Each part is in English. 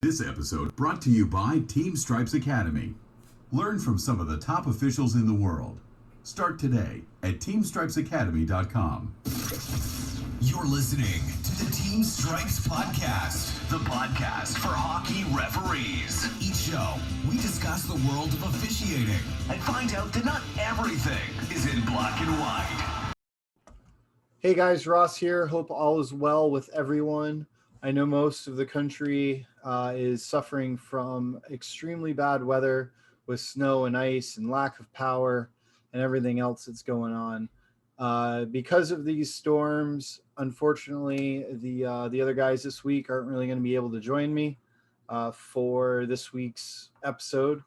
This episode brought to you by Team Stripes Academy. Learn from some of the top officials in the world. Start today at teamstripesacademy.com. You're listening to the Team Stripes Podcast, the podcast for hockey referees. Each show, we discuss the world of officiating and find out that not everything is in black and white. Hey guys, Ross here. Hope all is well with everyone. I know most of the country is suffering from extremely bad weather with snow and ice and lack of power and everything else that's going on. Because of these storms, unfortunately, the other guys this week aren't really going to be able to join me for this week's episode.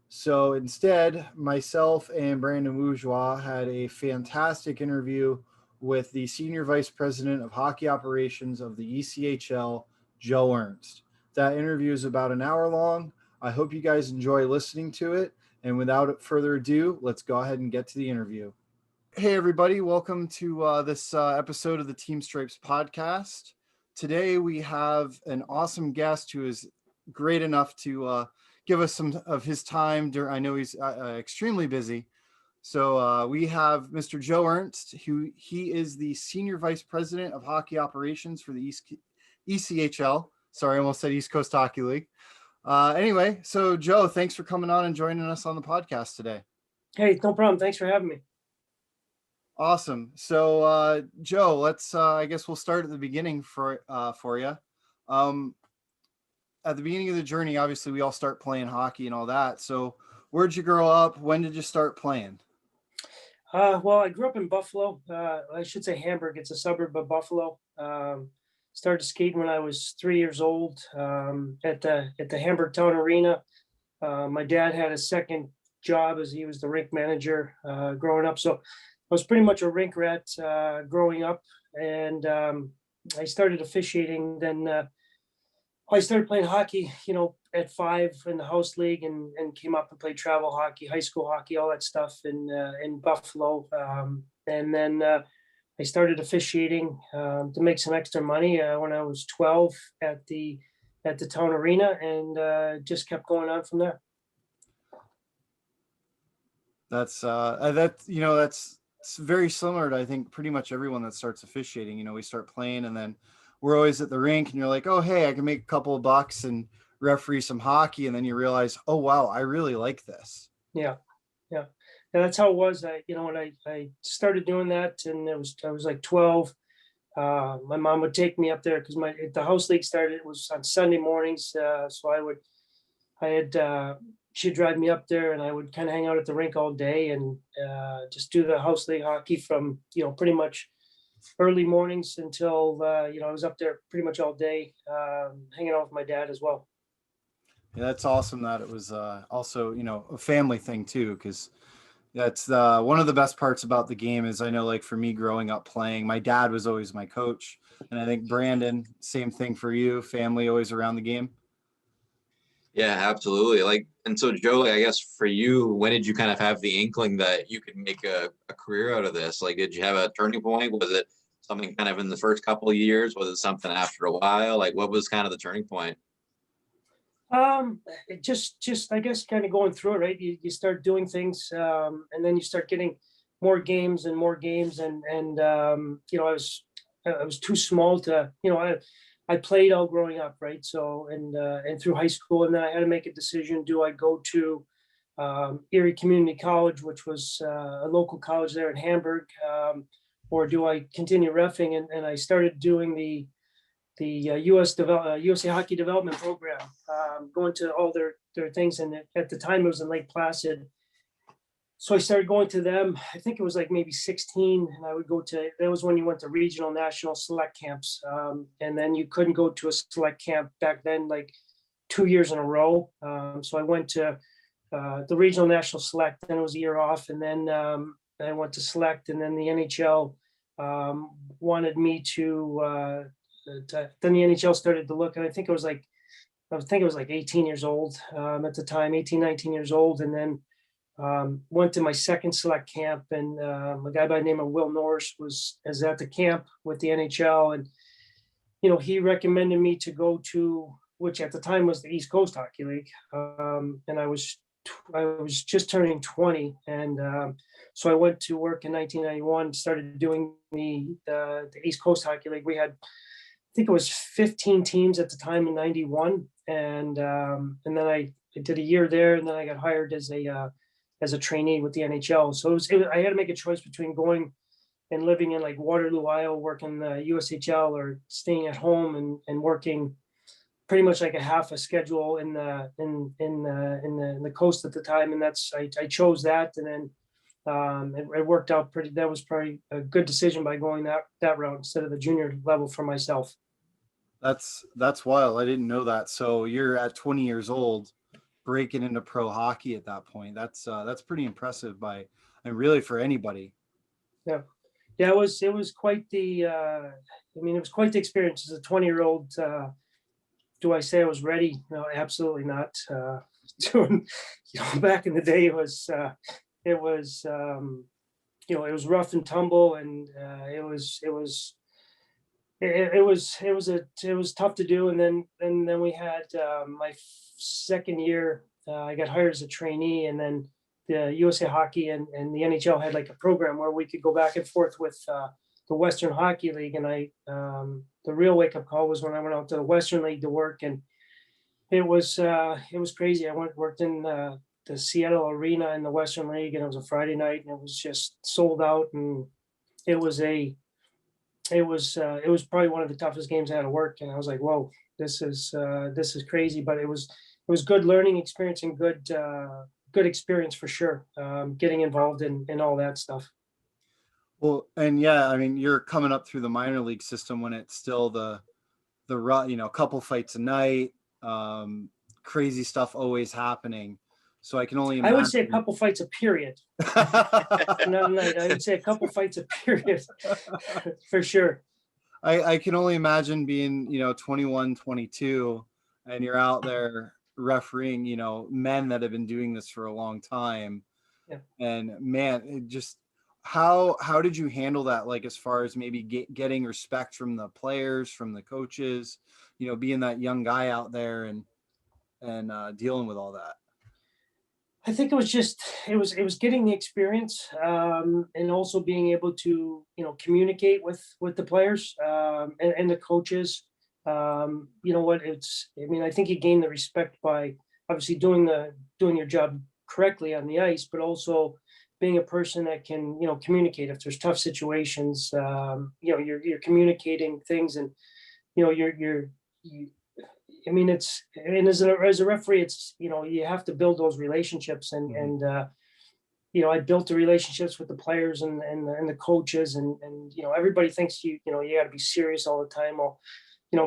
So instead, myself and Brandon Bourgeois had a fantastic interview with the Senior Vice President of Hockey Operations of the ECHL, Joe Ernst. That interview is about an hour long. I hope you guys enjoy listening to it. And without further ado, let's go ahead and get to the interview. Hey, everybody. Welcome to this episode of the Team Stripes podcast. Today, we have an awesome guest who is great enough to give us some of his time. I know he's extremely busy. So we have Mr. Joe Ernst, he is the Senior Vice President of Hockey Operations for the ECHL. Sorry, I almost said East Coast Hockey League. Anyway, so Joe, thanks for coming on and joining us on the podcast today. Hey, no problem. Thanks for having me. Awesome. So Joe, let's I guess we'll start at the beginning for you. At the beginning of the journey, obviously we all start playing hockey and all that. So where'd you grow up? When did you start playing? Well, I grew up in Buffalo. I should say Hamburg. It's a suburb of Buffalo. Started skating when I was 3 years old at the Hamburg Town Arena. My dad had a second job as he was the rink manager growing up. So I was pretty much a rink rat growing up. And I started officiating. Then I started playing hockey, at 5 in the house league and came up and played travel hockey, high school hockey, all that stuff in Buffalo. And then I started officiating to make some extra money when I was 12 at the town arena, and just kept going on from there. That's very similar to, I think, pretty much everyone that starts officiating. We start playing and then we're always at the rink and you're like, oh, hey, I can make a couple of bucks and referee some hockey. And then you realize, oh, wow, I really like this. Yeah. And that's how it was. When I started doing that, and I was like 12, my mom would take me up there because the house league started, it was on Sunday mornings. So she'd drive me up there and I would kind of hang out at the rink all day and just do the house league hockey from, pretty much early mornings until, I was up there pretty much all day, hanging out with my dad as well. Yeah, that's awesome that it was also, a family thing too, because that's one of the best parts about the game is I know, like for me growing up playing, my dad was always my coach. And I think Brandon, same thing for you, family always around the game. Yeah, absolutely. And so Joe, I guess for you, when did you kind of have the inkling that you could make a career out of this? Did you have a turning point? Was it something kind of in the first couple of years? Was it something after a while? What was kind of the turning point? It just I guess kind of going through it, right? You start doing things, and then you start getting more games and I was too small to, I played all growing up, right? So and through high school, and then I had to make a decision: do I go to Erie Community College, which was a local college there in Hamburg, or do I continue reffing? And I started doing the USA Hockey Development Program, going to all their things. And at the time, it was in Lake Placid. So I started going to them. I think it was like maybe 16, and I would go to, that was when you went to regional, national, select camps. And then you couldn't go to a select camp back then, like 2 years in a row. So I went to the regional, national, select, then it was a year off. And then I went to select, and then the NHL wanted me to then the NHL started to look, and I think it was like 18 years old at the time, 18, 19 years old. And then went to my second select camp, and a guy by the name of Will Norris was at the camp with the NHL, and he recommended me to go to which at the time was the East Coast Hockey League. And I was just turning 20. And so I went to work in 1991, started doing the East Coast Hockey League. We had, I think it was 15 teams at the time in 91. And then I did a year there, and then I got hired as a trainee with the NHL. So I had to make a choice between going and living in like Waterloo, Iowa, working the USHL, or staying at home and working pretty much like a half a schedule in the coast at the time. And I chose that, and then it worked out pretty. That was probably a good decision by going that route instead of the junior level for myself. That's wild. I didn't know that. So you're at 20 years old, breaking into pro hockey at that point. That's pretty impressive and really for anybody. Yeah. Yeah, it was quite the it was quite the experience as a 20-year-old. Do I say I was ready? No, absolutely not. Back in the day, it was rough and tumble, and it was tough to do. And then we had my second year, I got hired as a trainee, and then the USA Hockey and the NHL had like a program where we could go back and forth with the Western Hockey League. And the real wake up call was when I went out to the Western League to work, and it was crazy. I worked in the Seattle Arena in the Western League, and it was a Friday night, and it was just sold out, and it was probably one of the toughest games I had to work. And I was like, whoa, this is crazy. But it was good learning experience and good experience for sure. Getting involved in all that stuff. Well, and yeah, I mean, you're coming up through the minor league system when it's still the couple fights a night, crazy stuff always happening. So I can only imagine. I would say a couple fights a period. Not a night. I would say a couple fights a period for sure. I can only imagine being, 21, 22, and you're out there refereeing, men that have been doing this for a long time. Yeah. And man, it just, how did you handle that? Like, as far as maybe getting respect from the players, from the coaches, being that young guy out there and dealing with all that. I think it was getting the experience, and also being able to, communicate with the players, and the coaches. I think you gain the respect by obviously doing your job correctly on the ice, but also being a person that can, communicate if there's tough situations. You're communicating things, and as a referee, it's, you have to build those relationships, and I built the relationships with the players and the coaches, and everybody thinks you got to be serious all the time. Well,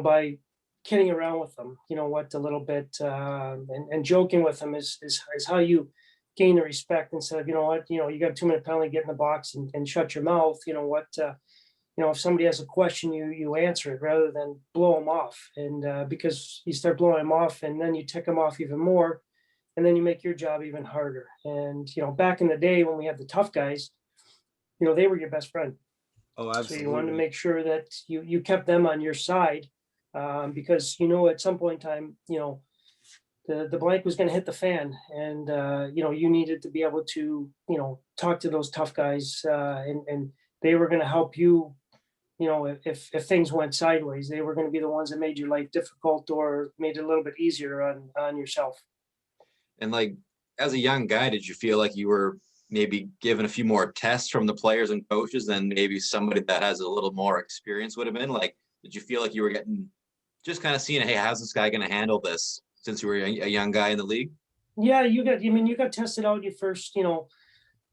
by kidding around with them, a little bit, and joking with them is how you gain the respect, instead of, you got a 2-minute penalty, get in the box and shut your mouth. If somebody has a question, you answer it rather than blow them off. And because you start blowing them off, and then you tick them off even more, and then you make your job even harder. And, back in the day when we had the tough guys, they were your best friend. Oh, absolutely. So you wanted to make sure that you kept them on your side, because, at some point in time, the blank was going to hit the fan, and, you needed to be able to, talk to those tough guys, and they were going to help you. If things went sideways, they were going to be the ones that made your life difficult or made it a little bit easier on yourself. And like, as a young guy, did you feel like you were maybe given a few more tests from the players and coaches than maybe somebody that has a little more experience would have been? Like, did you feel like you were just kind of seeing, hey, how's this guy going to handle this, since you were a young guy in the league? Yeah, you got tested out your first,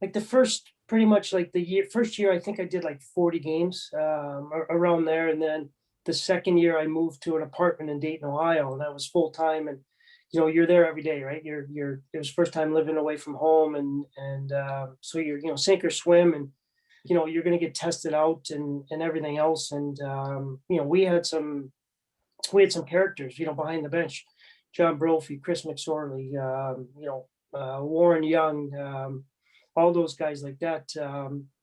like the first, pretty much like first year, I think I did like 40 games around there. And then the second year I moved to an apartment in Dayton, Ohio, and that was full time. And, you're there every day, right? It was first time living away from home. And so you're, sink or swim, and, you're going to get tested out and everything else. And, we had some characters, behind the bench, John Brophy, Chris McSorley, Warren Young, all those guys like that,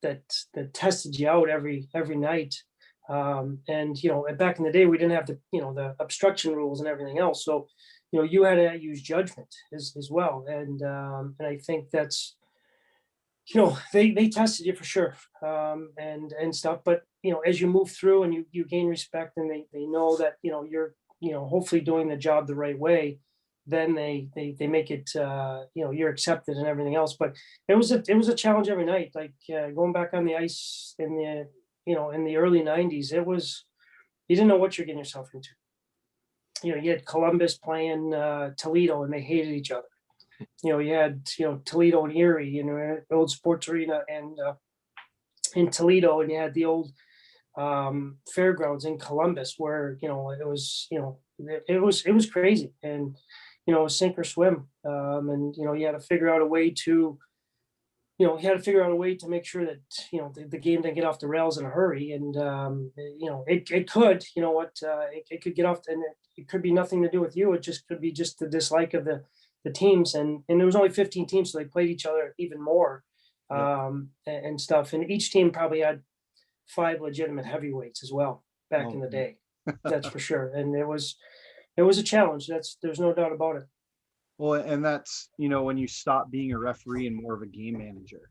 that tested you out every night. And, back in the day, we didn't have the obstruction rules and everything else. So, you had to use judgment as well. And I think that's, they tested you for sure, and stuff. But, as you move through and you gain respect, and they know that, you're, hopefully doing the job the right way, then they make it, you're accepted and everything else. But it was a challenge every night. Like, going back on the ice in the early 90s, you didn't know what you're getting yourself into. You had Columbus playing Toledo, and they hated each other. You had Toledo and Erie, old sports arena, and in Toledo, and you had the old fairgrounds in Columbus, where it was crazy, and sink or swim, and you had to figure out a way to make sure that the game didn't get off the rails in a hurry. And it could, it could get off, and it could be nothing to do with you. It just could be just the dislike of the teams, and there was only 15 teams, so they played each other even more, and stuff. And each team probably had 5 legitimate heavyweights as well back in the day. That's for sure. And it was a challenge. There's no doubt about it. Well, and that's, when you stop being a referee and more of a game manager,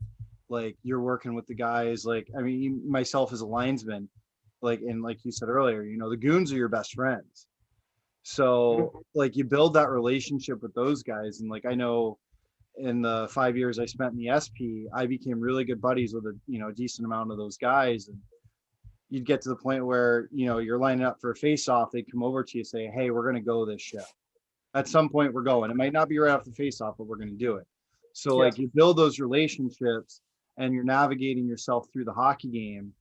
like you're working with the guys, like, I mean, myself as a linesman, like you said earlier, the goons are your best friends. So like you build that relationship with those guys. And like, I know in the 5 years I spent in the SP, I became really good buddies with a decent amount of those guys. And you'd get to the point where, you're lining up for a face-off, they'd come over to you, say, hey, we're going to go this show. At some point we're going. It might not be right off the face-off, but we're going to do it. So like you build those relationships, and you're navigating yourself through the hockey game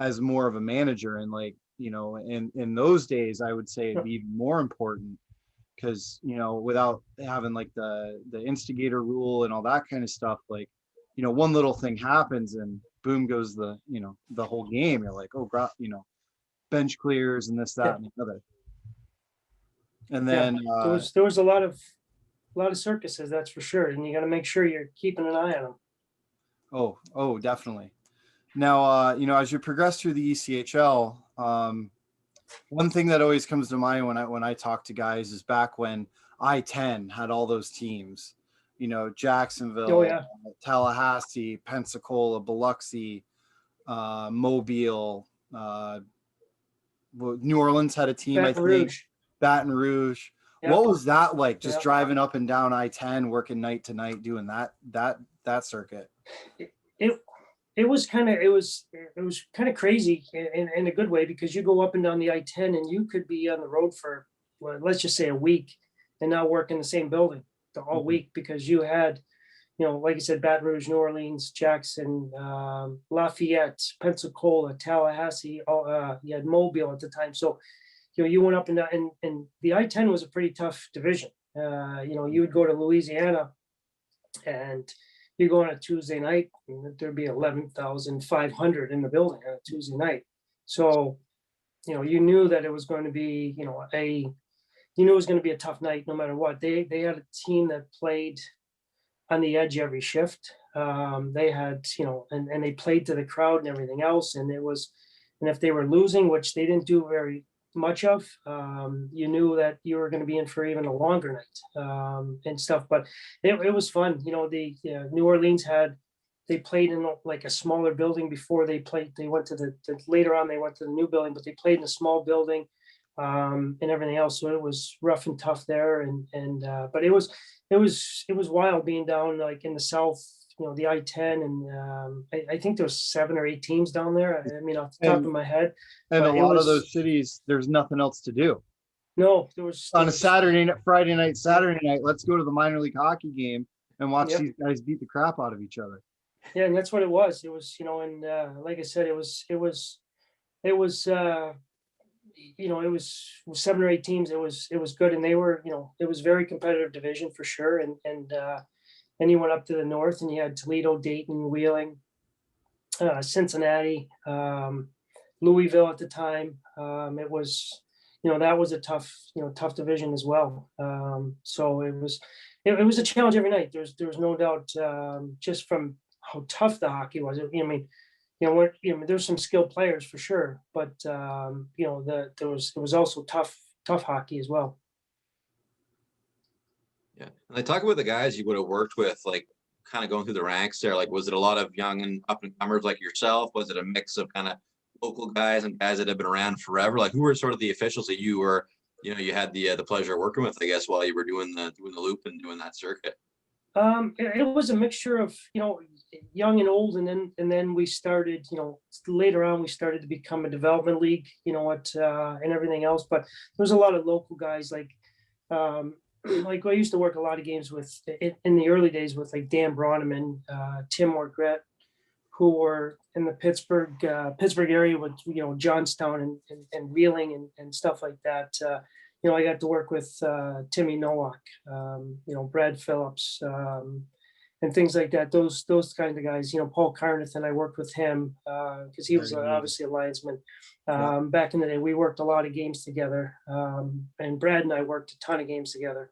as more of a manager. And like, in those days, I would say it'd be even more important, because, without having like the instigator rule and all that kind of stuff, like, one little thing happens and boom goes the whole game. You're like, oh, bench clears and this, that, and the other. And then there was a lot of circuses, that's for sure. And you got to make sure you're keeping an eye on them. Oh, definitely. Now, as you progress through the ECHL, one thing that always comes to mind when I talk to guys is back when I-10 had all those teams, Jacksonville, Tallahassee, Pensacola, Biloxi, Mobile, New Orleans had a team, Baton Rouge. Yep. What was that like? Just driving up and down I-10, working night to night, doing that circuit. It was kind of crazy in a good way, because you go up and down the I-10 and you could be on the road for, well, let's just say a week, and not work in the same building all week, because you had, like I said, Baton Rouge, New Orleans, Jackson, Lafayette, Pensacola, Tallahassee, you had Mobile at the time. So, you went up and down, and the I-10 was a pretty tough division. You would go to Louisiana, and you go on a Tuesday night, and there'd be 11,500 in the building on a Tuesday night. So, you knew that it was going to be, it was going to be a tough night no matter what. They had a team that played on the edge every shift. They had, and they played to the crowd and everything else. And if they were losing, which they didn't do very much of, you knew that you were going to be in for even a longer night, and stuff. But it was fun. New Orleans they played in like a smaller building before they went to later on they went to the new building, but they played in a small building, and everything else. So it was rough and tough there. But it was wild being down like in the South, the I-10, and I think there was 7 or 8 teams down there. I mean, off the top of my head. And a lot of those cities, there's nothing else to do. No, there was on a Friday night, let's go to the minor league hockey game and watch these guys beat the crap out of each other. Yeah, and that's what it was. It was, and like I said, it was 7 or 8 teams. It was good, and they were, it was very competitive division for sure. And then you went up to the north, and you had Toledo, Dayton, Wheeling, Cincinnati, Louisville at the time. It was, that was a tough division as well. So it was a challenge every night. There was no doubt, just from how tough the hockey was. I mean, there's some skilled players for sure, but it was also tough hockey as well. Yeah. And I talk about the guys you would have worked with, like kind of going through the ranks there. Like, was it a lot of young and up and comers like yourself? Was it a mix of kind of local guys and guys that have been around forever? Like, who were sort of the officials that you were, you had the pleasure of working with, I guess, while you were doing the loop and doing that circuit? It was a mixture of, young and old. And then we started, later on, we started to become a development league, and everything else. But there was a lot of local guys like I used to work a lot of games with in the early days with like Dan Bronneman, Tim Morgret, who were in the Pittsburgh area with, Johnstown and Wheeling and stuff like that. I got to work with Timmy Nowak, Brad Phillips, and things like that. Those kinds of guys, Paul Carnathan, I worked with him because he was obviously a linesman. Back in the day, we worked a lot of games together. And Brad and I worked a ton of games together.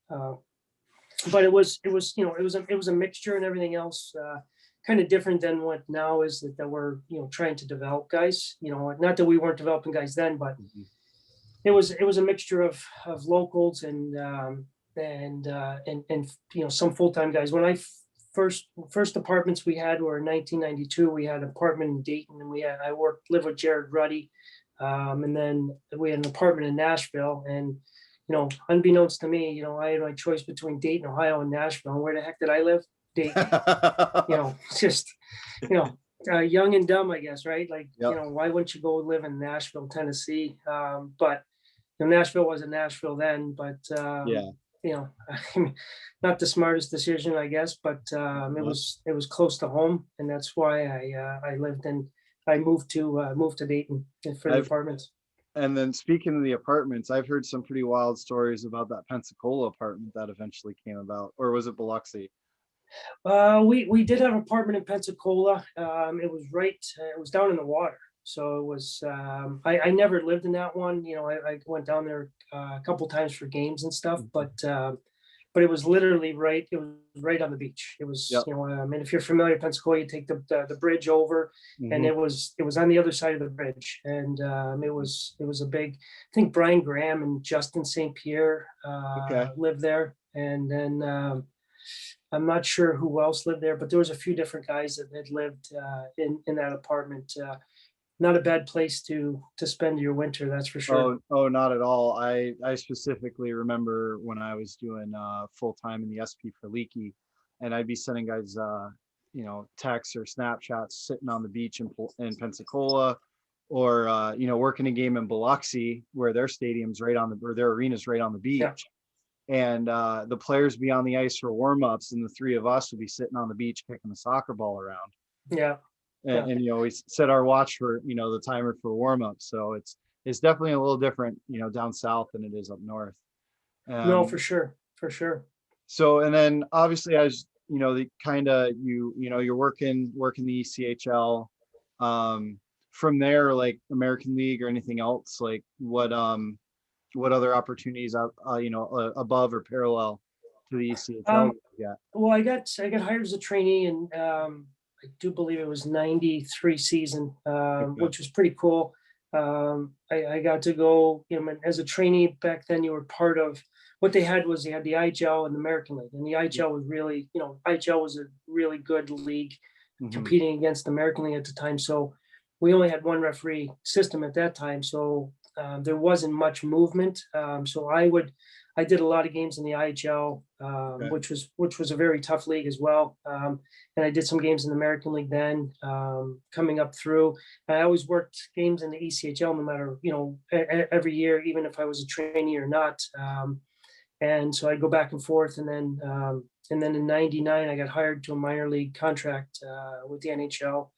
But it was a mixture and everything else. Kind of different than what now is that we're trying to develop guys. Not that we weren't developing guys then, but it was a mixture of locals and some full-time guys. When I first apartments we had were in 1992. We had an apartment in Dayton, and I lived with Jared Ruddy, and then we had an apartment in Nashville. And unbeknownst to me, I had my choice between Dayton, Ohio, and Nashville. And where the heck did I live? Dayton. Just young and dumb, I guess, right? Like, why wouldn't you go live in Nashville, Tennessee? But Nashville wasn't Nashville then, but not the smartest decision, I guess, but it was close to home, and that's why I moved to Dayton for the apartments. And then speaking of the apartments, I've heard some pretty wild stories about that Pensacola apartment that eventually came about, or was it Biloxi? We did have an apartment in Pensacola. It was down in the water. So it was, I never lived in that one. I went down there a couple times for games and stuff, but it was literally right on the beach. It was, if you're familiar with Pensacola, you take the bridge over, and it was on the other side of the bridge. And it was a big, I think Brian Graham and Justin St. Pierre lived there. And then I'm not sure who else lived there, but there was a few different guys that had lived in that apartment. Not a bad place to spend your winter, that's for sure. Oh, not at all. I specifically remember when I was doing full time in the SP for Leaky, and I'd be sending guys texts or snapshots sitting on the beach in Pensacola, or working a game in Biloxi where their stadium's or their arena's right on the beach. And the players be on the ice for warm-ups, and the three of us would be sitting on the beach kicking the soccer ball around. And we set our watch for the timer for warm-up. So it's definitely a little different down south than it is up north. No, for sure. So, and then obviously as the kind of you're working the ECHL, from there, like American League or anything else, like what other opportunities above or parallel to the ECHL? Well, I got hired as a trainee, and I do believe it was 93 season, which was pretty cool. I got to go, as a trainee back then. You were part of what they had the IHL and the American League, and the IHL was really, IHL was a really good league competing against the American League at the time. So we only had one referee system at that time. So there wasn't much movement. So I did a lot of games in the IHL, which was a very tough league as well. And I did some games in the American League then, coming up through. I always worked games in the ECHL, no matter, every year, even if I was a trainee or not. And so I'd go back and forth. And then in '99, I got hired to a minor league contract with the NHL.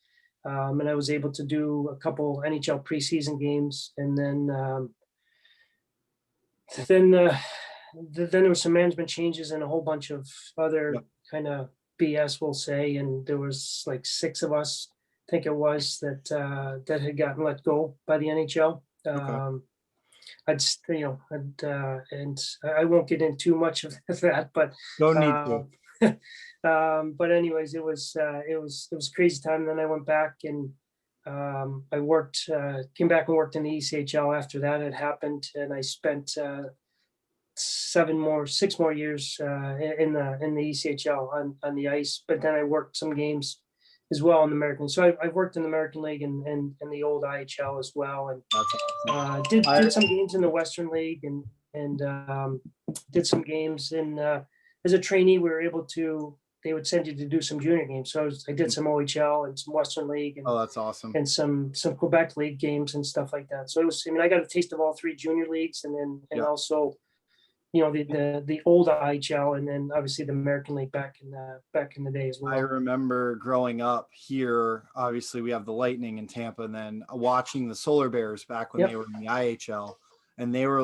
And I was able to do a couple NHL preseason games. And then there were some management changes and a whole bunch of other kind of BS, we'll say. And there was like 6 of us, I think it was, that had gotten let go by the NHL. And I won't get into too much of that, but don't need to. But anyways, it was a crazy time. And then I went back and I worked, came back and worked in the ECHL after that had happened, and I spent 6 more years in the ECHL on the ice. But then I worked some games as well in the American. So I've worked in the American League and the old IHL as well, and That's awesome. did some games in the Western League and did some games in as a trainee. We were able to. They would send you to do some junior games. So I did some OHL and some Western League and Oh, that's awesome. and some Quebec League games and stuff like that. So it was. I mean, I got a taste of all three junior leagues, and then Yeah. also, you know, the old IHL, and then obviously the American League back in the day as well. I remember growing up here, obviously we have the Lightning in Tampa, and then watching the Solar Bears back when Yep. they were in the IHL, and they were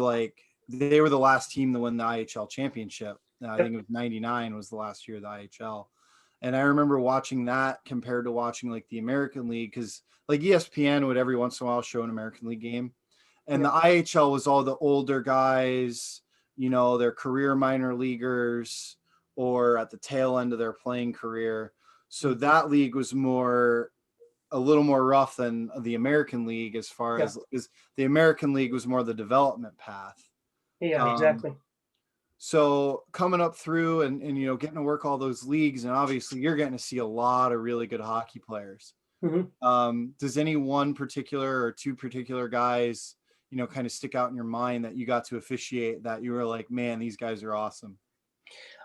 the last team to win the IHL championship. I think it was 99 was the last year of the IHL. And I remember watching that compared to watching like the American League, because like ESPN would every once in a while show an American League game. And the IHL was all the older guys, you know, their career minor leaguers or at the tail end of their playing career. So that league was a little more rough than the American League, as far as the American League was more the development path. Yeah, exactly. So coming up through and you know, getting to work all those leagues, and obviously you're getting to see a lot of really good hockey players. Mm-hmm. Does any one particular or two particular guys, you know, kind of stick out in your mind that you got to officiate that you were like, man, these guys are awesome?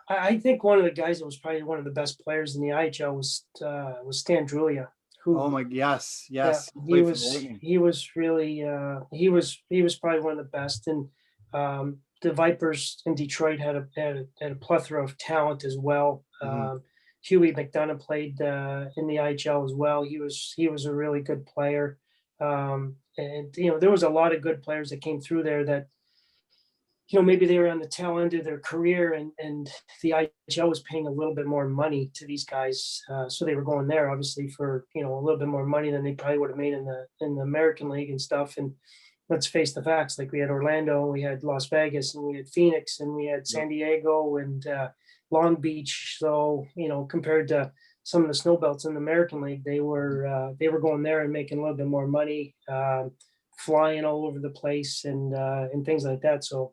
I think one of the guys that was probably one of the best players in the IHL was Stan Drulia. Who, yes. Yeah, he was really he was probably one of the best. And the Vipers in Detroit had a plethora of talent as well. Huey McDonough played in the IHL as well. He was a really good player. And you know, there was a lot of good players that came through there that, you know, maybe they were on the tail end of their career, and the IHL was paying a little bit more money to these guys, so they were going there obviously for, you know, a little bit more money than they probably would have made in the American League and stuff. And let's face the facts, like we had Orlando, we had Las Vegas, and we had Phoenix, and we had San Diego and Long Beach. So, you know, compared to some of the snow belts in the American League, they were going there and making a little bit more money, flying all over the place and things like that. So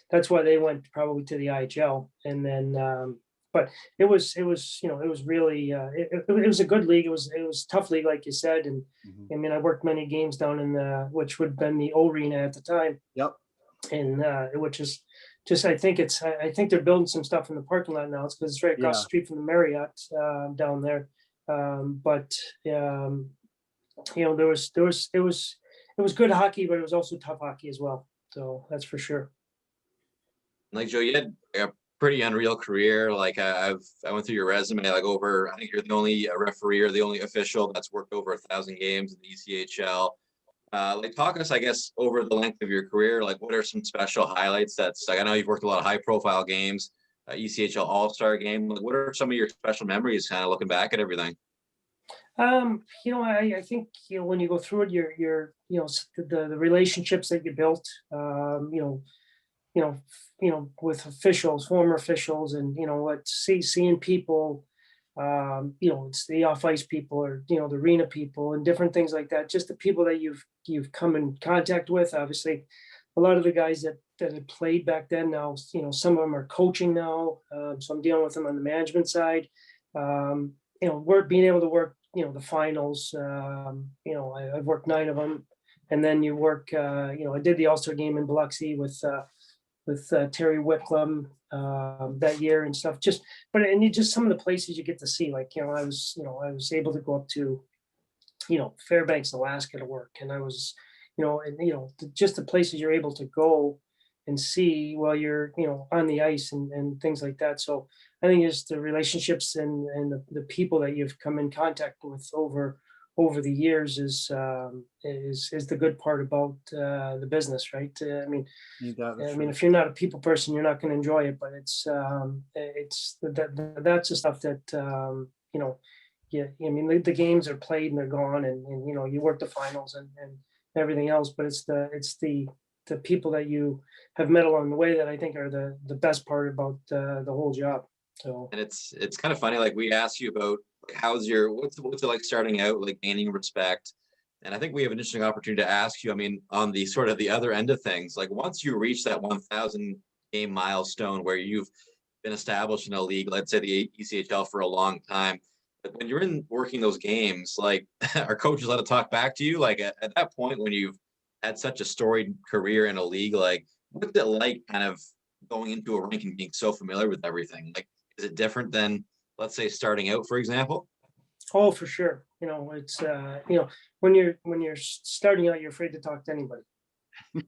that's why they went probably to the IHL. And then but it was you know, it was really it was a good league. It was a tough league, like you said. And I mean, I worked many games down in which would have been the O Arena at the time. Yep. And which is just, I think they're building some stuff in the parking lot now. It's because it's right across the street from the Marriott down there. But you know, it was good hockey, but it was also tough hockey as well. So that's for sure. Like, Joe, you had a pretty unreal career. Like I went through your resume, like I think you're the only referee or the only official that's worked over 1,000 games in the ECHL. Like, talk us, I guess, over the length of your career, like what are some special highlights? That's like, I know you've worked a lot of high profile games, ECHL All-Star game. Like, what are some of your special memories kind of looking back at everything? You know, I think, you know, when you go through it, your you know, the relationships that you built, you know, with officials, former officials, and, you know, seeing people, you know, it's the off ice people, or, you know, the arena people and different things like that. Just the people that you've come in contact with. Obviously, a lot of the guys that had played back then now, you know, some of them are coaching now. So I'm dealing with them on the management side. You know, we're being able to work, you know, the finals. You know, I've worked 9 of them, and then you work. You know, I did the All-Star game in Biloxi with Terry Whitcomb that year and stuff. Just some of the places you get to see. Like, you know, I was able to go up to, you know, Fairbanks, Alaska to work, and I was, you know, and you know, just the places you're able to go and see while you're, you know, on the ice and things like that. So I think it's the relationships and the people that you've come in contact with over the years is the good part about the business, right? I mean, if you're not a people person, you're not going to enjoy it. But it's that's the stuff that you know. Yeah, I mean, the games are played and they're gone, and you know, you work the finals and everything else. But it's the people that you have met along the way that I think are the best part about the whole job. So, And it's kind of funny. Like we asked you about like, what's it like starting out, like gaining respect. And I think we have an interesting opportunity to ask you, I mean, on the sort of the other end of things, like once you reach that 1,000 game milestone where you've been established in a league, let's say the ECHL for a long time, but when you're in working those games, like are coaches allowed to talk back to you? Like at that point, when you've had such a storied career in a league, like what's it like kind of going into a rink and being so familiar with everything? Like, is it different than, let's say, starting out, for example? oh, for sure. It's when you're starting out, you're afraid to talk to anybody,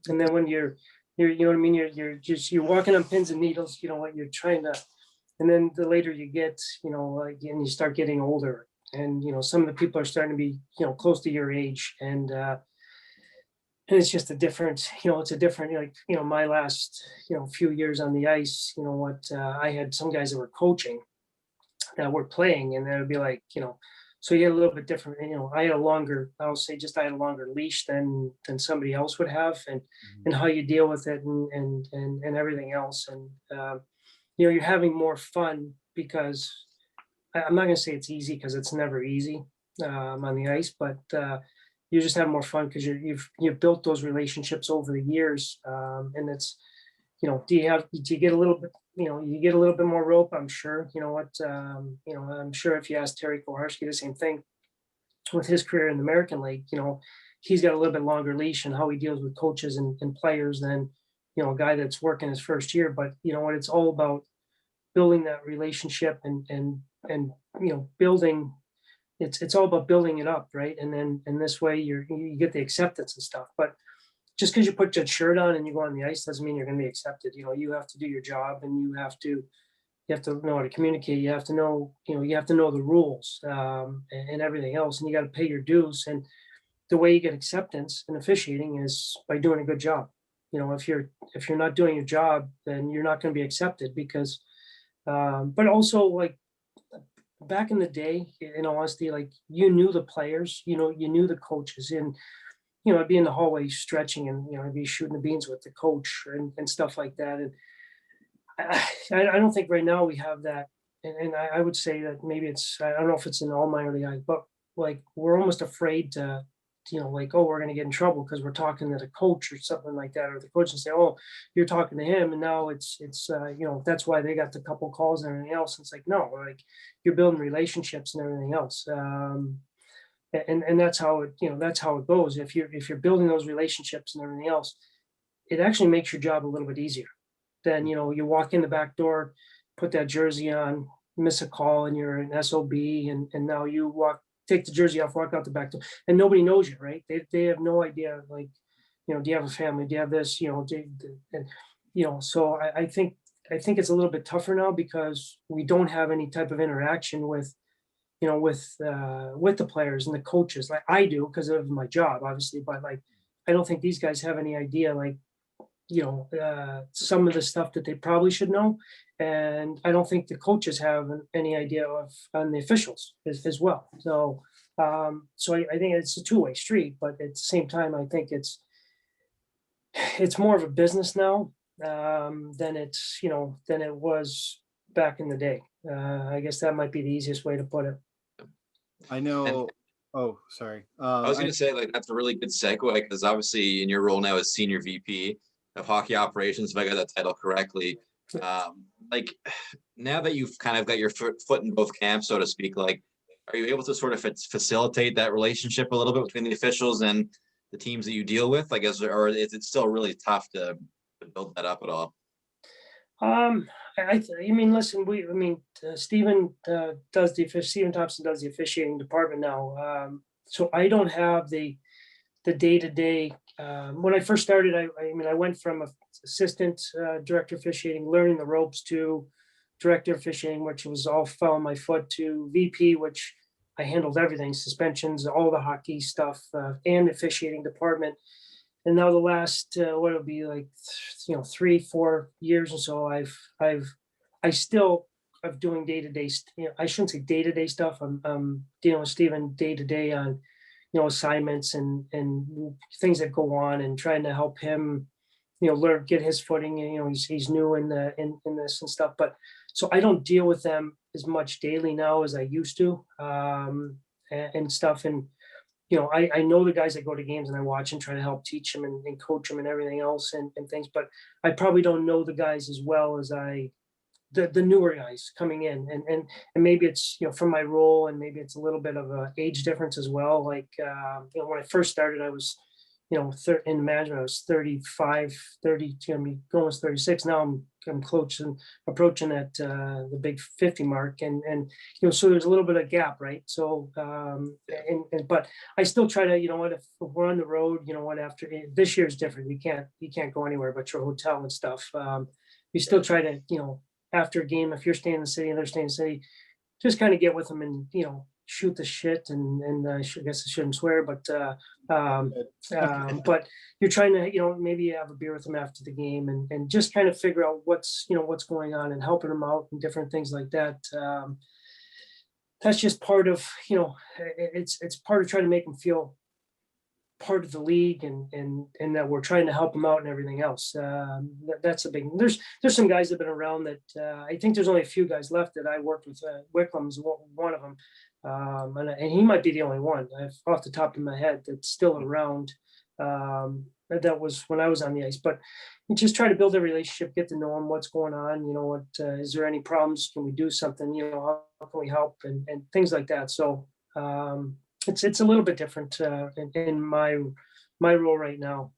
and then when you're you know what I mean. You're walking on pins and needles. You know what you're trying to, and then the later you get, like, and you start getting older, and some of the people are starting to be close to your age, and it's just a different, it's a different, like, my last, few years on the ice, I had some guys that were coaching that were playing, and it would be like, so you get a little bit different, I had a longer leash than somebody else would have, and how you deal with it, and everything else. And, you're having more fun because I'm not going to say it's easy, because it's never easy on the ice, but you just have more fun because you've built those relationships over the years, and it's do you get a little bit you get a little bit more rope? I'm sure. I'm sure if you ask Terry Koharski the same thing with his career in the American League, he's got a little bit longer leash and how he deals with coaches and players than a guy that's working his first year. But what it's all about, building that relationship, and building. It's all about building it up, right? And then in this way, you get the acceptance and stuff. But just because you put your shirt on and you go on the ice doesn't mean you're going to be accepted. You have to do your job, and you have to know how to communicate. You have to know the rules, and everything else, and you got to pay your dues. And the way you get acceptance in officiating is by doing a good job. If you're not doing your job, then you're not going to be accepted, because but also, like, back in the day, in all honesty, like, you knew the players, you knew the coaches, and I'd be in the hallway stretching, and I'd be shooting the beans with the coach, and stuff like that. And I don't think right now we have that. And I would say that maybe I don't know if it's in all minor league guys, but like, we're almost afraid to, like, oh, we're going to get in trouble because we're talking to the coach or something like that, or the coach and say, oh, you're talking to him, and now it's that's why they got the couple calls and everything else. It's like, no, like, you're building relationships and everything else. And that's how it goes. If you're building those relationships and everything else, it actually makes your job a little bit easier. Then you walk in the back door, put that jersey on, miss a call, and you're an SOB, and now you take the jersey off, walk out the back door, and nobody knows you, right? They have no idea, like, do you have a family? Do you have this? So I think it's a little bit tougher now, because we don't have any type of interaction with the players and the coaches. Like, I do, because of my job, obviously, but, like, I don't think these guys have any idea, like, some of the stuff that they probably should know. And I don't think the coaches have any idea on the officials as well. So, I think it's a two-way street, but at the same time, I think it's more of a business now, than it was back in the day. I guess that might be the easiest way to put it. I know. Oh, sorry. I was going to say, like, that's a really good segue, because obviously in your role now as senior VP of hockey operations, if I got that title correctly, like, now that you've kind of got your foot in both camps, so to speak, like, are you able to sort of facilitate that relationship a little bit between the officials and the teams that you deal with, I guess, or is it still really tough to build that up at all? Listen, Stephen Stephen Thompson does the officiating department now. So I don't have the day-to-day. When I first started, I went from assistant director officiating, learning the ropes, to director officiating, which was all fell on my foot, to VP, which I handled everything, suspensions, all the hockey stuff, and officiating department. And now the last, what it'll be like, 3-4 years or so, I still am doing day-to-day, I shouldn't say day-to-day stuff. I'm dealing with Stephen day-to-day on, assignments and things that go on, and trying to help him, learn, get his footing. And, he's new in this and stuff. But so I don't deal with them as much daily now as I used to, and stuff. And, I know the guys that go to games and I watch and try to help teach them and coach them and everything else and things, but I probably don't know the guys as well as the newer guys coming in. And maybe it's, from my role, and maybe it's a little bit of a age difference as well. Like, when I first started, I was, in management, I was 35, 30, going 36. Now I'm close and approaching that, the big 50 mark. And, so there's a little bit of gap, right? So, but I still try to, if we're on the road, after this year's different, you can't go anywhere but your hotel and stuff. You still try to, after a game, if you're staying in the city and they're staying in the city, just kind of get with them and, shoot the shit. And I guess I shouldn't swear, but but you're trying to, maybe have a beer with them after the game and just kind of figure out what's going on and helping them out and different things like that. That's just part of, it's part of trying to make them feel part of the league and that we're trying to help them out and everything else. That's a big, there's some guys that have been around that, I think there's only a few guys left that I worked with. Wicklam's one of them. And he might be the only one off the top of my head that's still around. That was when I was on the ice, but you just try to build a relationship, get to know them, what's going on, is there any problems? Can we do something? How can we help and things like that. So, it's a little bit different in my role right now.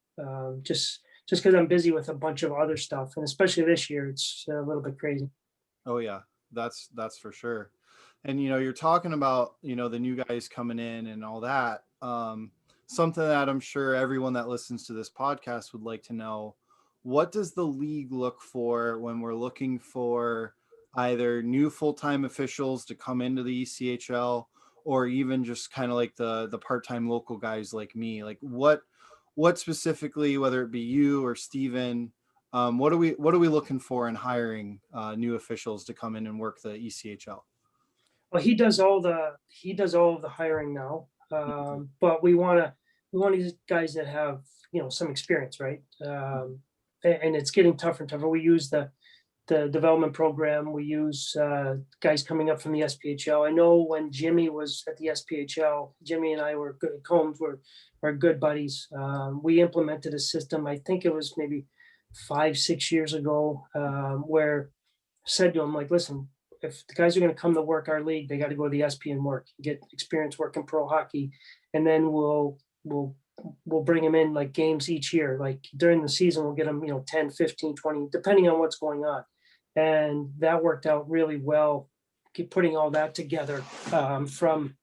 Just because I'm busy with a bunch of other stuff, and especially this year, it's a little bit crazy. Oh yeah, that's for sure. And you're talking about the new guys coming in and all that. Something that I'm sure everyone that listens to this podcast would like to know: what does the league look for when we're looking for either new full-time officials to come into the ECHL? Or even just kind of like the part-time local guys like me? Like what specifically, whether it be you or Steven, what are we looking for in hiring new officials to come in and work the ECHL? Well, he does all of the hiring now, but we want these guys that have some experience, right? And it's getting tougher and tougher. We use the development program. We use guys coming up from the SPHL. I know when Jimmy was at the SPHL, Jimmy and I were good. Combs were good buddies. We implemented a system. I think it was maybe 5-6 years ago, where I said to him, like, listen, if the guys are going to come to work our league, they got to go to the SP and work, get experience working pro hockey, and then we'll bring them in like games each year. Like during the season, we'll get them 10, 15, 20, depending on what's going on. And that worked out really well. Keep putting all that together from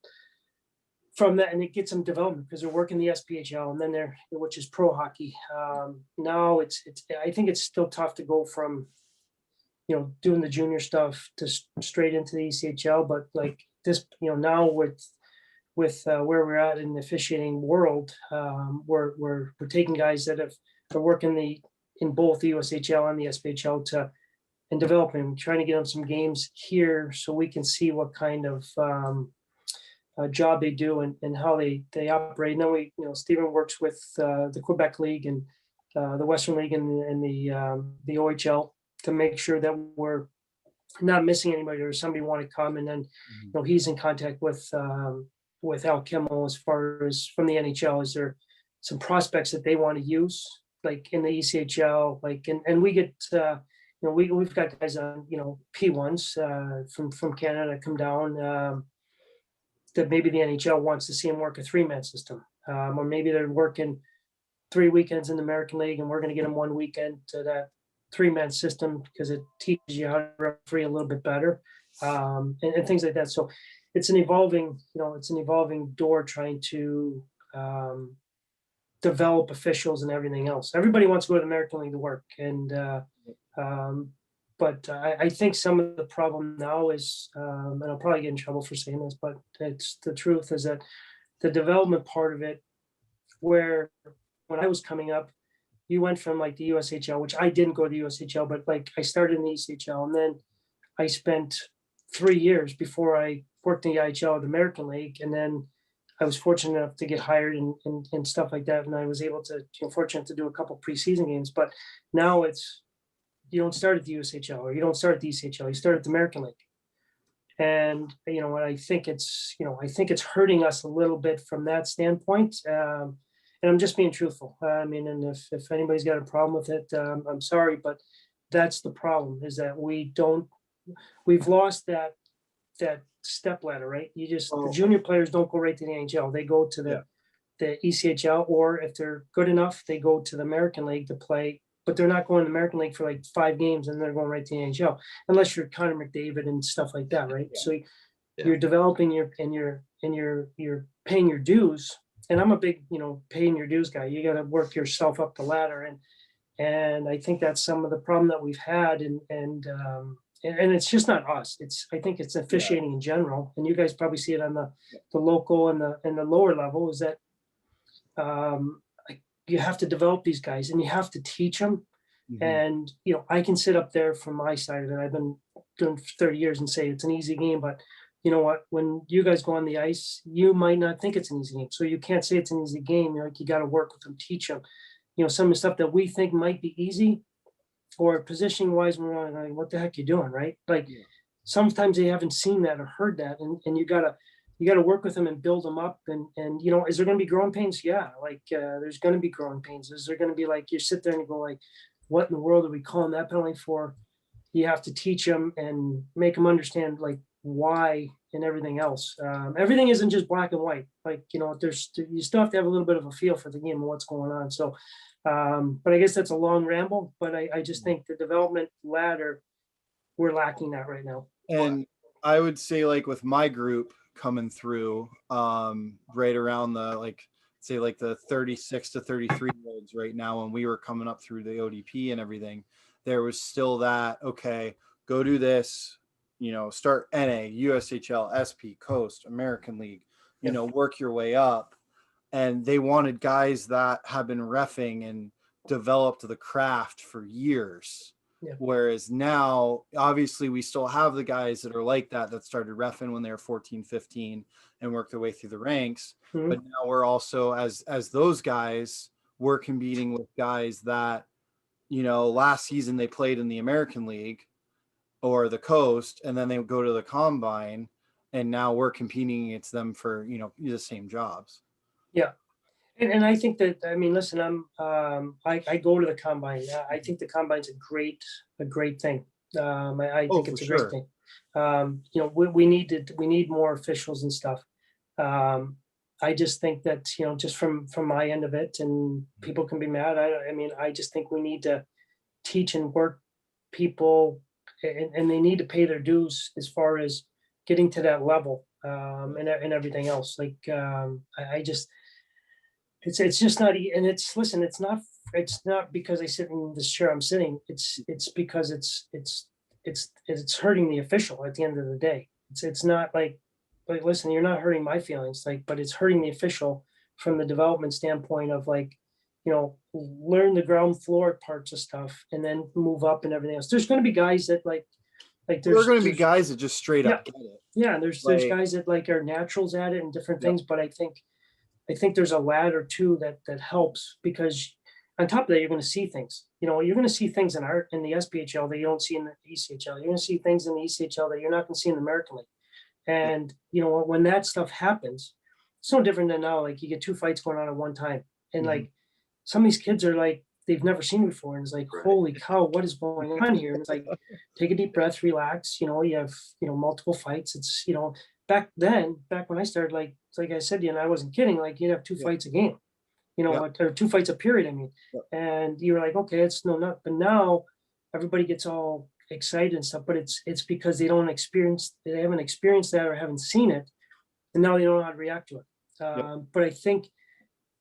that, and it gets them development because they're working the SPHL, and then which is pro hockey. Now it's I think it's still tough to go from doing the junior stuff to straight into the ECHL, but like this, now with where we're at in the officiating world, we're taking guys that are working in both the USHL and the SPHL and developing, trying to get them some games here so we can see what kind of job they do and how they operate. And then Stephen works with the Quebec League and the Western League and the OHL to make sure that we're not missing anybody or somebody want to come. And then he's in contact with Al Kimmel as far as from the NHL. Is there some prospects that they want to use, like in the ECHL, like and we get we've got guys on P1s from Canada come down that maybe the NHL wants to see them work a 3-man system, or maybe they're working 3 weekends in the American League and we're going to get them 1 weekend to that 3-man system because it teaches you how to referee a little bit better, and things like that. So it's an evolving door trying to develop officials and everything else. Everybody wants to go to the American League to work, and but I think some of the problem now is, and I'll probably get in trouble for saying this, but it's the truth, is that the development part of it, where when I was coming up, you went from like the USHL, which I didn't go to the USHL, but like I started in the ECHL, and then I spent 3 years before I worked in the IHL, the American League, and then I was fortunate enough to get hired and stuff like that. And I was able to, fortunate to do a couple preseason games, but now you don't start at the USHL or you don't start at the ECHL, you start at the American League. And, and I think it's hurting us a little bit from that standpoint. And I'm just being truthful. I mean, and if anybody's got a problem with it, I'm sorry, but that's the problem, is that we've lost that step ladder, right? The junior players don't go right to the NHL. They go to the ECHL, or if they're good enough, they go to the American League to play, but they're not going to the American League for like 5 games and they're going right to the NHL, unless you're Connor McDavid and stuff like that, right? Yeah. So you're developing you're paying your dues. And I'm a big, paying your dues guy. You got to work yourself up the ladder. And I think that's some of the problem that we've had. And it's just not us. I think it's officiating in general. And you guys probably see it on the local and the lower level, is that you have to develop these guys and you have to teach them. Mm-hmm. And, I can sit up there from my side of it. I've been doing for 30 years and say it's an easy game, but you know what, when you guys go on the ice, you might not think it's an easy game. So you can't say it's an easy game. You got to work with them, teach them, some of the stuff that we think might be easy, or positioning wise, we're like, what the heck you doing? Right. Like sometimes they haven't seen that or heard that. And you gotta work with them and build them up. And is there going to be growing pains? Yeah. Like there's going to be growing pains. Is there going to be like, you sit there and you go like, what in the world are we calling that penalty for? You have to teach them and make them understand like why and everything else. Everything isn't just black and white. Like, you still have to have a little bit of a feel for the game and what's going on. So, but I guess that's a long ramble, but I just think the development ladder, we're lacking that right now. And I would say, like, with my group coming through, right around the, the 36 to 33 year olds right now, when we were coming up through the ODP and everything, there was still that, okay, go do this, start NA, USHL, SP, Coast, American League, work your way up. And they wanted guys that have been reffing and developed the craft for years. Yeah. Whereas now, obviously, we still have the guys that are like that started reffing when they were 14, 15 and worked their way through the ranks. Mm-hmm. But now we're also, as those guys, we're competing with guys that, last season they played in the American League or the Coast, and then they would go to the Combine, and now we're competing against them for, the same jobs. Yeah. And I think that, listen, I go to the Combine. I think the Combine's a great thing. I think it's a great thing. We need more officials and stuff. I just think that, just from my end of it, and people can be mad. I just think we need to teach and work people, and they need to pay their dues as far as getting to that level, and everything else. Like, it's just not, and it's not because I sit in this chair I'm sitting. It's because it's hurting the official at the end of the day. It's not like, listen, you're not hurting my feelings, but it's hurting the official from the development standpoint of learn the ground floor parts of stuff and then move up and everything else. There's going to be guys that there's going to be guys that just straight up get it. Yeah, there's guys that are naturals at it and different things, but I think there's a ladder too that helps, because on top of that, you're going to see things. You're going to see things in the SPHL that you don't see in the ECHL. You're going to see things in the ECHL that you're not going to see in the American League. And when that stuff happens, it's no different than now. Like, you get 2 fights going on at one time, and some of these kids are like, they've never seen before, and it's like, holy cow, what is going on here? And it's like, take a deep breath, relax. You have multiple fights. It's back when I started, like I said, I wasn't kidding. Like, you'd have 2 fights a game, or 2 fights a period. And you're like, okay, it's not. But now everybody gets all excited and stuff. But it's because they haven't experienced that or haven't seen it, and now they don't know how to react to it. But I think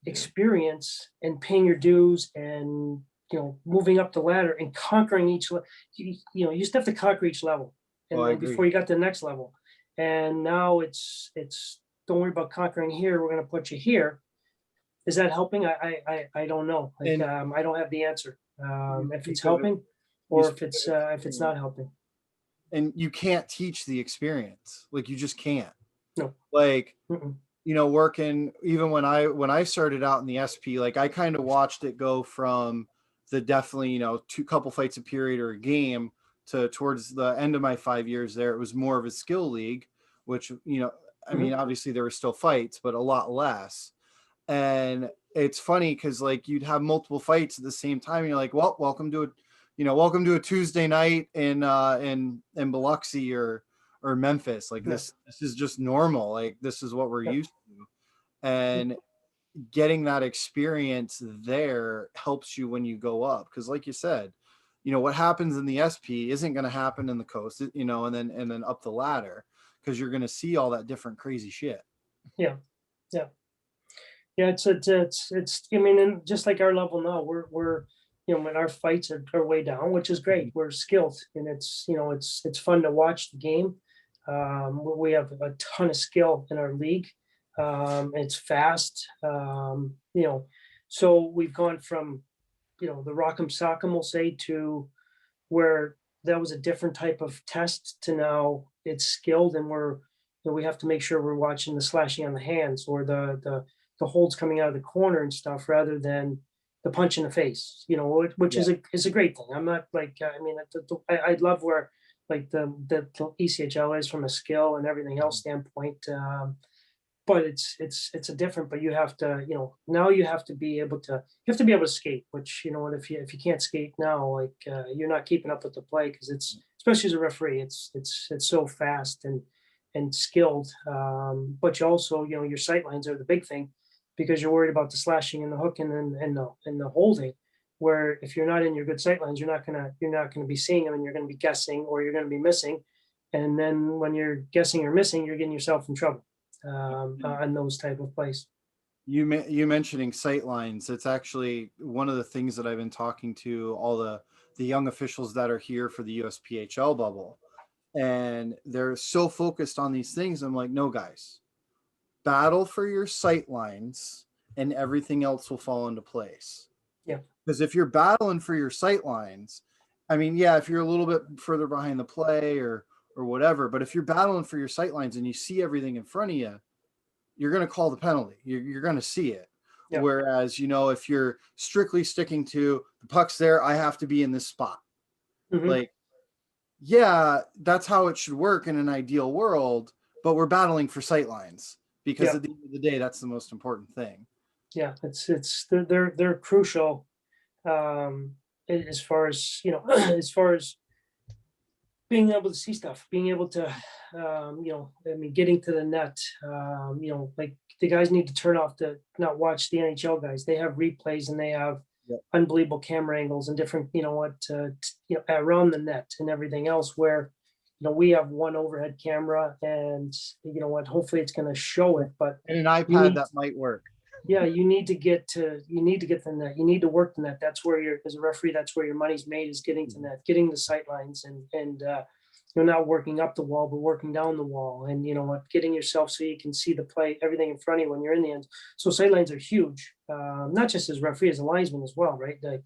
experience and paying your dues and moving up the ladder and conquering each you used to have to conquer each level, and before you got to the next level. And now it's don't worry about conquering here, we're going to put you here. Is that helping? I don't know. I don't have the answer, if it's helping or if it's not helping. And you can't teach the experience. Like, you just can't. No. Like, working, even when I started out in the SP, like I kind of watched it go from the definitely, two couple fights a period or a game to towards the end of my 5 years there. It was more of a skill league, which, I mean, obviously there were still fights, but a lot less. And it's funny because like you'd have multiple fights at the same time. And you're like, well, welcome to a Tuesday night in Biloxi or Memphis. Like this is just normal. Like this is what we're used to. And getting that experience there helps you when you go up. Cause like you said, what happens in the SP isn't going to happen in the coast, and then up the ladder, because you're going to see all that different crazy shit. Yeah. Yeah. Yeah. I mean, and just like our level now, we're, when our fights are way down, which is great. We're skilled, and it's fun to watch the game. We have a ton of skill in our league. It's fast, so we've gone from, the rock'em sock'em, we'll say, to where that was a different type of test to now it's skilled, and we have to make sure we're watching the slashing on the hands or the holds coming out of the corner and stuff, rather than the punch in the face, which is a great thing. I'm not like, I mean, I love where like the ECHL is from a skill and everything else standpoint. But it's a different, but you have to, now you have to be able to skate, which, if you can't skate now, like, you're not keeping up with the play, because it's, especially as a referee, it's so fast and skilled. But you also, your sight lines are the big thing, because you're worried about the slashing and the hooking and the holding, where if you're not in your good sight lines, you're not gonna be seeing them, and you're gonna be guessing, or you're gonna be missing. And then when you're guessing or missing, you're getting yourself in trouble on those type of plays. You mentioning sight lines, it's actually one of the things that I've been talking to all the young officials that are here for the USPHL bubble, and they're so focused on these things. I'm like, no, guys, battle for your sight lines and everything else will fall into place. Yeah. Because if you're battling for your sight lines, I mean, yeah, if you're a little bit further behind the play or whatever, but if you're battling for your sight lines and you see everything in front of you, you're going to call the penalty. You're going to see it. Yeah. Whereas, if you're strictly sticking to the puck's there, I have to be in this spot. Mm-hmm. Like, yeah, that's how it should work in an ideal world, but we're battling for sight lines, because at the end of the day, that's the most important thing. Yeah, they're crucial, as far as, as far as being able to see stuff, being able to, getting to the net, like the guys need to turn off not watch the NHL guys. They have replays, and they have unbelievable camera angles and different, around the net and everything else, where, we have one overhead camera, and hopefully it's going to show it, but and an iPad that might work. Yeah, you need to get the net. You need to work the net. That's where as a referee, that's where your money's made, is getting to net, getting the sight lines, and you're not working up the wall, but working down the wall, and getting yourself so you can see the play, everything in front of you when you're in the end. So sight lines are huge, not just as referee, as a linesman as well, right? Like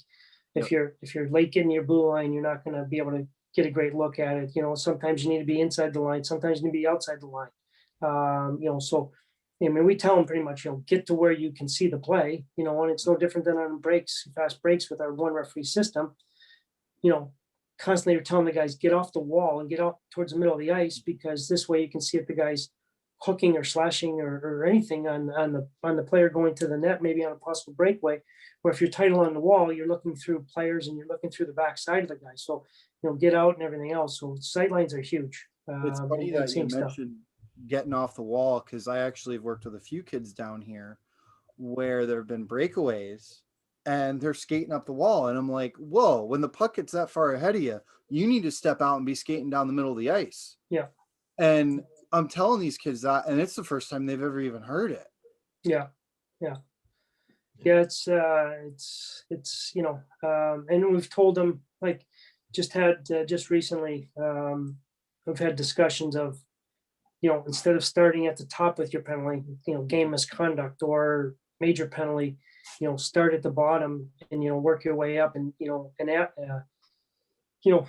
if you're late getting your blue line, you're not going to be able to get a great look at it. Sometimes you need to be inside the line, sometimes you need to be outside the line. So I mean, we tell them pretty much, get to where you can see the play, and it's no different than on breaks, fast breaks with our one referee system. Constantly we're telling the guys, get off the wall and get out towards the middle of the ice, because this way you can see if the guy's hooking or slashing or anything on the player going to the net, maybe on a possible breakaway. Or if you're tight along the wall, you're looking through players and you're looking through the back side of the guy. So, get out and everything else. So sight lines are huge. It's funny that you mentioned getting off the wall, because I actually have worked with a few kids down here where there have been breakaways and they're skating up the wall, and I'm like, whoa, when the puck gets that far ahead of you, you need to step out and be skating down the middle of the ice. Yeah. And I'm telling these kids that, and it's the first time they've ever even heard it. Yeah. It's and we've told them, like, just recently, we've had discussions of, instead of starting at the top with your penalty, game misconduct or major penalty, start at the bottom and, work your way up, and,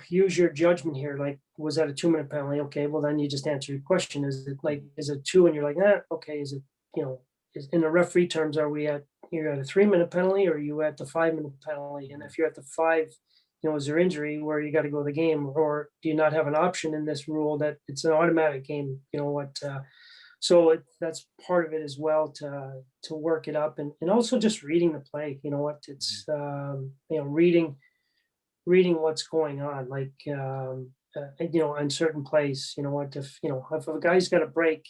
use your judgment here. Like, was that a 2-minute penalty? Okay, well then you just answer your question. Is it 2? And you're like, okay, is it in the referee terms, you're at a 3-minute penalty, or are you at the 5-minute penalty? And if you're at the 5, is there injury where you got to go to the game, or do you not have an option in this rule that it's an automatic game? That's part of it as well, to work it up, and also just reading the play. It's reading what's going on, like on certain plays. If a guy's got a break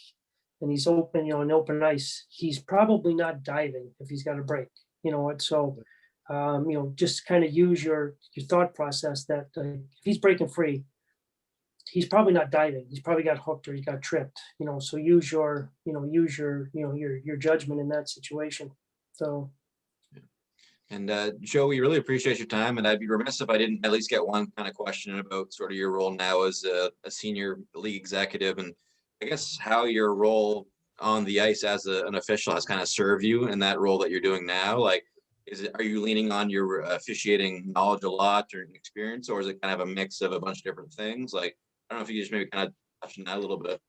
and he's open, in open ice, he's probably not diving if he's got a break. Just kind of use your thought process that if he's breaking free, he's probably not diving. He's probably got hooked or he got tripped. So use your judgment in that situation. So. And Joe, we really appreciate your time, and I'd be remiss if I didn't at least get one kind of question about sort of your role now as a senior league executive, and I guess how your role on the ice as an official has kind of served you in that role that you're doing now. Like, are you leaning on your officiating knowledge a lot or experience, or is it kind of a mix of a bunch of different things? Like, I don't know if you just maybe kind of touch on that a little bit.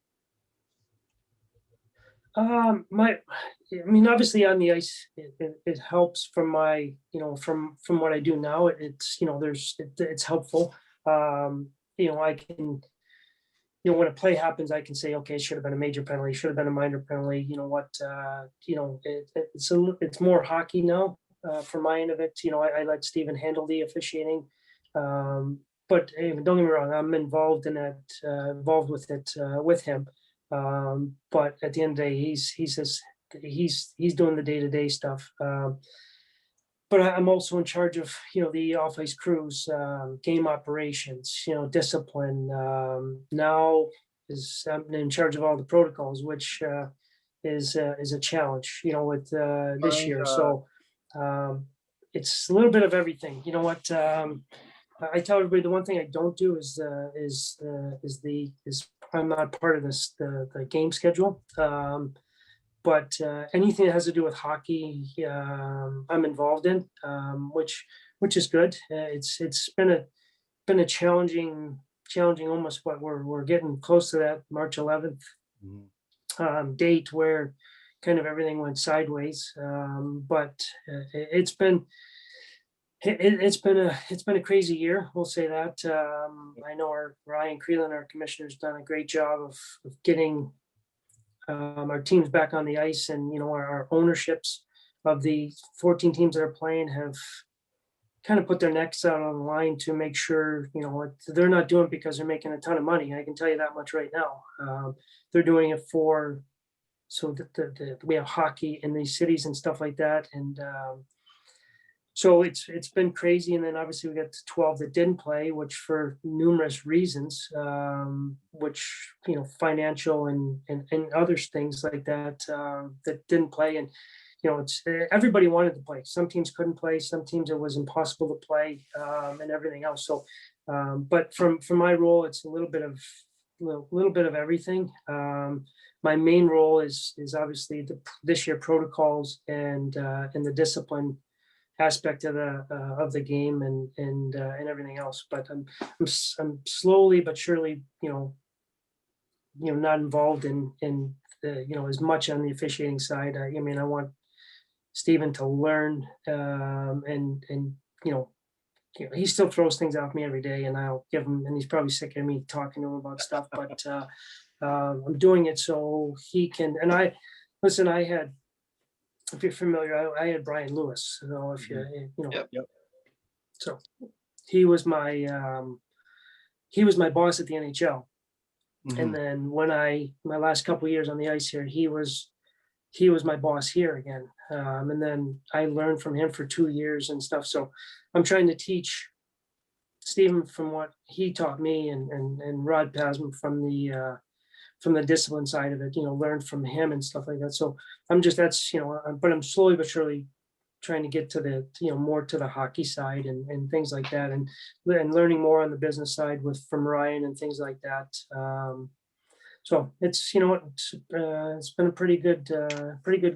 Obviously on the ice, it helps from my, from what I do now. It's helpful. I can, when a play happens, I can say, okay, it should have been a major penalty, should have been a minor penalty. It's more hockey now, from my end of it. I let Steven handle the officiating. But don't get me wrong, I'm involved in that, involved with it, with him. But at the end of the day, he's doing the day-to-day stuff. But I'm also in charge of, the off-ice crews, game operations, discipline. Now I'm in charge of all the protocols, which is a challenge, with this year. So it's a little bit of everything. I tell everybody the one thing I don't do is I'm not part of the game schedule. But anything that has to do with hockey, I'm involved in, which is good. It's been a challenging almost, but we're getting close to that March 11th date where kind of everything went sideways. But it's been a crazy year. We'll say that. I know our Ryan Creelan, our commissioner, has done a great job of getting our teams back on the ice, and our ownerships of the 14 teams that are playing have kind of put their necks out on the line to make sure they're not doing it because they're making a ton of money. I can tell you that much right now. They're doing it so that we have hockey in these cities and stuff like that, and so it's been crazy. And then obviously we got 12 that didn't play, which for numerous reasons, which, financial and other things like that, that didn't play. And, it's everybody wanted to play. Some teams couldn't play. Some teams it was impossible to play, and everything else. So, but from my role, it's a little bit of everything. My main role is obviously this year protocols and the discipline aspect of the game and everything else. But I'm slowly but surely, not involved in as much on the officiating side. I want Steven to learn, and he still throws things off me every day, and I'll give him, and he's probably sick of me talking to him about stuff, but I'm doing it so he can. And I had, if you're familiar, I had Brian Lewis. If Yep. So he was my boss at the NHL. And then when my last couple of years on the ice here, he was my boss here again. And then I learned from him for 2 years and stuff. So I'm trying to teach Steven from what he taught me, and Rod Pasman from the discipline side of it, learn from him and stuff like that. So but I'm slowly but surely trying to get to the, more to the hockey side and things like that, and learning more on the business side from Ryan and things like that. So it's, it's been a pretty good